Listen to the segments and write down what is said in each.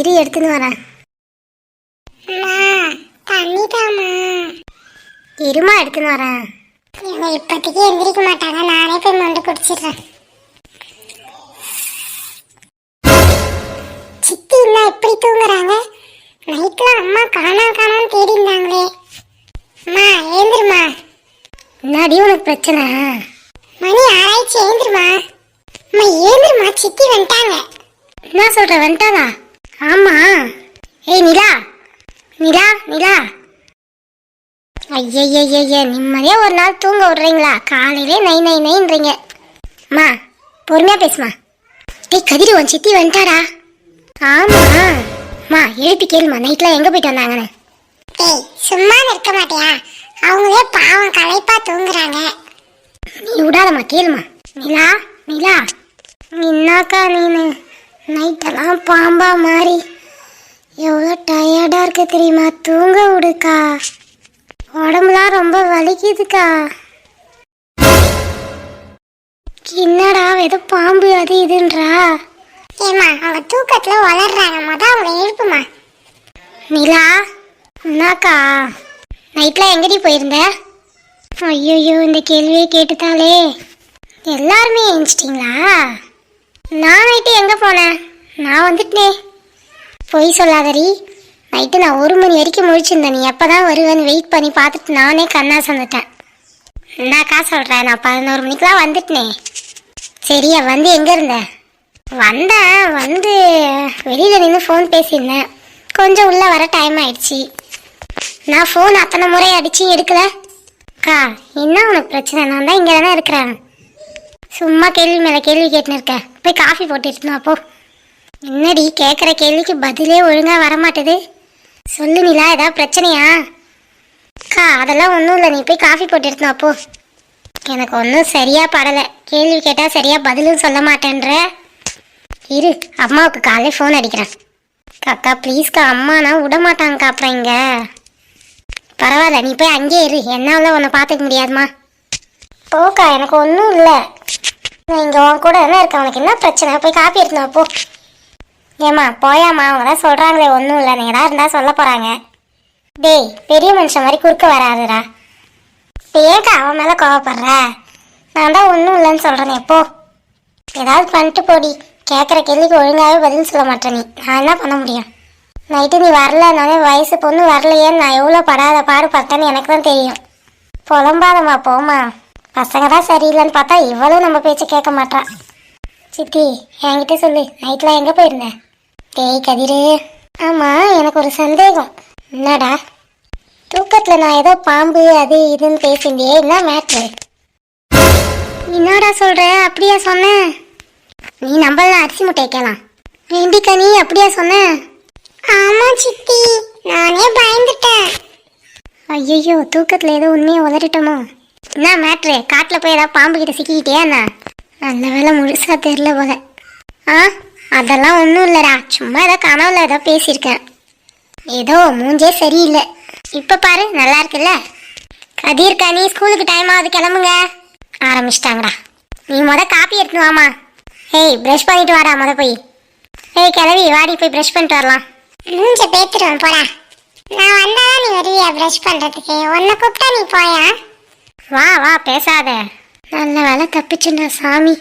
இரு எடுத்துன்னு வரேன். இருமா எடுத்துன்னு வரேன். இப்போதைக்கு எந்திரிக்க மாட்டாங்க, நானே போய் மொண்டு குடிச்சிடுறேன். சித்தி என்ன இப்படி தூங்குறாங்க? நைட்ல அம்மா காணான்னு தேடி இருந்தாங்களே. அம்மா ஏந்திருமா. என்னடி உனக்கு பிரச்சனை? மணி ஆராய்ச்சி, ஏந்திருமா. அம்மா ஏந்திருமா, சித்தி வந்துட்டாங்க. என்ன சொல்ற, வந்துட்டாளா? ஆமா. ஏய் நிலா நிலா நிலா, ஐயய்ய நிம்மதியா ஒரு நாள் தூங்க விடுறீங்களா? காலையிலே நை நை நைன்றீங்க. அம்மா பொறுமையா பேசுமா. டேய் கதிரி, உன் சித்தி வந்துட்டாடா. ஆமா அம்மா, எழுப்பி கேளுமா, நைட்ல எங்க போயிட்டு வந்தாங்கன்னு. ஏய் சும்மா இருக்க மாட்டியா? அவங்களே பாவம் களைப்பா தூங்குறாங்க. நீ விடாதம்மா, கேளுமா. நிலா நிலா, என்னாக்கா நீனு நைட்டெல்லாம் பாம்பா மாறி எவ்வளோ டயர்டா இருக்கு தெரியுமா? தூங்க விடுக்கா, உடம்புலாம் ரொம்ப வலிக்குதுக்கா. என்னடா ஏதோ பாம்பு அது இதுன்றா? ஏமா அவங்க தூக்கத்துல வளர்றாங்க, மொதல் அவங்களை எழுப்புமா. நிலா என்னக்கா, நைட்லாம் எங்கடி போயிருந்த? ஐயோ இந்த கேள்வியை கேட்டுட்டாலே. எல்லாருமே எழுந்துச்சிட்டிங்களா? நான் நைட்டு எங்கே போனேன்? நான் வந்துட்டேன். பொய் சொல்லாதடி, நைட்டு நான் 1 மணி வரைக்கும் முழிச்சிருந்தேன். நீ எப்போ தான் வருவேன்னு வெயிட் பண்ணி பார்த்துட்டு நானே கண்ணா சந்துட்டேன். என்னக்கா சொல்கிறேன், நான் 11 மணிக்கெலாம் வந்துட்டேனே. சரியா வந்து எங்கே இருந்த? வந்து வெளியில் நின்று ஃபோன் பேசியிருந்தேன். கொஞ்சம் உள்ளே வர டைம் ஆயிடுச்சு. நான் ஃபோன் அத்தனை முறை அடித்து எடுக்கல. அக்கா என்ன உனக்கு பிரச்சனை? நான் தான் இங்கே தானே இருக்கிறேன். சும்மா கேள்வி மேலே கேள்வி கேட்டுன்னு இருக்கேன். போய் காஃபி போட்டு எடுத்துனா அப்போ. என்னடி கேட்குற கேள்விக்கு பதிலே ஒழுங்காக வரமாட்டுது? சொல்லு நிலா, ஏதாவது பிரச்சனையா? அக்கா அதெல்லாம் ஒன்றும் இல்லை, நீ போய் காஃபி போட்டு எடுத்துனா அப்போ. எனக்கு ஒன்றும் சரியாக படலை. கேள்வி கேட்டால் சரியாக பதிலும் சொல்ல மாட்டேன்ற. இரு அம்மாவுக்கு காலையில் ஃபோன் அடிக்கிறேன். அக்கா ப்ளீஸ்க்கா, அம்மானா விட மாட்டாங்கக்கா. அப்புறம் இங்கே பரவாயில்ல, நீ போய் அங்கேயே இரு, என்னால் உன்னை பார்த்துக்க முடியாதுமா. போக்கா, எனக்கு ஒன்றும் இல்லை, நான் இங்கே உன் கூட என்ன இருக்கேன். உனக்கு என்ன பிரச்சனை? போய் காப்பி எடுத்துனா அப்போ. ஏம்மா போயாம்மா, அவங்க தான் சொல்கிறாங்களே ஒன்றும் இல்லை, நீங்கள் தான் இருந்தால் சொல்ல போகிறாங்க. டேய் பெரிய மனுஷன் மாதிரி குறுக்க வராதுடா. இப்போ ஏக்கா அவன் மேலே கோவப்படுற? நான் தான் ஒன்றும் இல்லைன்னு சொல்கிறேன். எப்போ ஏதாவது பண்ணிட்டு போடி. கேட்குற கேள்விக்கு ஒழுங்காகவே பதில் சொல்ல மாட்டேன். நீ நான் என்ன பண்ண முடியும்? நைட்டு நீ வரலனாலே வயசு பொண்ணு வரலையேன்னு நான் எவ்வளோ படாத பாடுபட்டேன்னு எனக்கு தான் தெரியும். புலம்பாதம்மா போமா. பசங்க தான் சரியில்லைன்னு பார்த்தா இவ்வளோ நம்ம பேச்சை கேட்க மாட்டா. சித்தி என்கிட்ட சொல்லு, நைட்லாம் எங்கே போயிருந்தேன்? டேய் கதிரு, ஆமாம் எனக்கு ஒரு சந்தேகம். என்னடா? தூக்கத்தில் நான் ஏதோ பாம்பு அது இதுன்னு பேசிண்டியே, என்ன மேட்ரு? என்னடா சொல்கிற? அப்படியா சொன்னேன்? நீ நம்மளாம் அரிசி முட்டை வைக்கலாம் வேண்டிக்கா, நீ அப்படியா சொன்ன? ஆமா சித்தி, நானே பயந்துட்டேன். ஐயோ தூக்கத்தில் ஏதோ உண்மையை உதறிட்டோமோ? என்ன மேட்ரு? காட்டில் போய் ஏதாவது பாம்பு கிட்ட சிக்கிக்கிட்டியா என்ன? நல்ல வேலை முழுசாக தெரில போல. அதெல்லாம் ஒன்றும் இல்லைடா, சும்மா ஏதோ கனவுல ஏதோ பேசியிருக்கேன். ஏதோ மூஞ்சே சரியில்லை. இப்போ பாரு நல்லா இருக்குல்ல. கதிர் கனி ஸ்கூலுக்கு டைம் ஆகுது, கிளம்புங்க. ஆரம்பிச்சிட்டாங்கடா. நீ காப்பி எடுத்துன்னு வாமா. ஏய் ப்ரஷ் பண்ணிட்டு வாடா போய். ஏய் கிளவி வாடி, போய் ப்ரஷ் பண்ணிட்டு வரலாம். மூஞ்ச பேத்துருவேன் போடா. நான் வந்தாதான் நீ வருவியா ப்ரஷ் பண்ணுறதுக்கு? உன்னை கூப்பிட்டா நீ போயா? வா வா பேசாத. நல்ல வேலை தப்பிச்சுண்டா சாமி.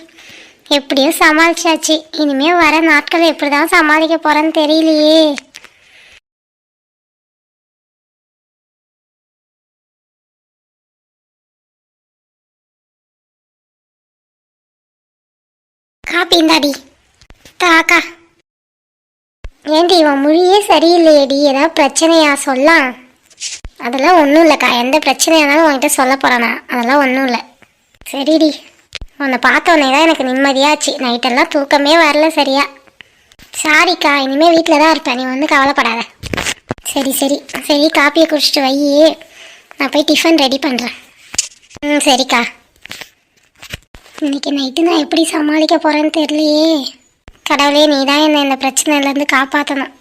எப்படியோ சமாளிச்சாச்சு. இனிமே வர நாட்களை எப்படி தான் சமாளிக்க போறேன்னு தெரியலையே. காப்பி இந்தாடி தாக்கா. ஏண்டி இவன் மொழியே சரியில்லையேடி, ஏதாவது பிரச்சனையா சொல்லலாம்? அதெல்லாம் ஒன்றும் இல்லைக்கா, எந்த பிரச்சனையானாலும் உன்கிட்ட சொல்ல போகிறானா? அதெல்லாம் ஒன்றும் இல்லை. சரிடி, உன்னை பார்த்தோன்னே தான் எனக்கு நிம்மதியாச்சு. நைட்டெல்லாம் தூக்கமே வரல சரியா. சாரிக்கா, இனிமேல் வீட்டில் தான் இருப்பேன், நீ வந்து கவலைப்படாத. சரி சரி சரி, காப்பியை குடிச்சிட்டு வை, நான் போய் டிஃபன் ரெடி பண்ணுறேன். சரிக்கா. இன்னைக்கு நைட்டு நான் எப்படி சமாளிக்க போகிறேன்னு தெரியலையே. கடவுளே, நீ தான் என்னை இந்த பிரச்சனையிலேருந்து காப்பாற்றணும்.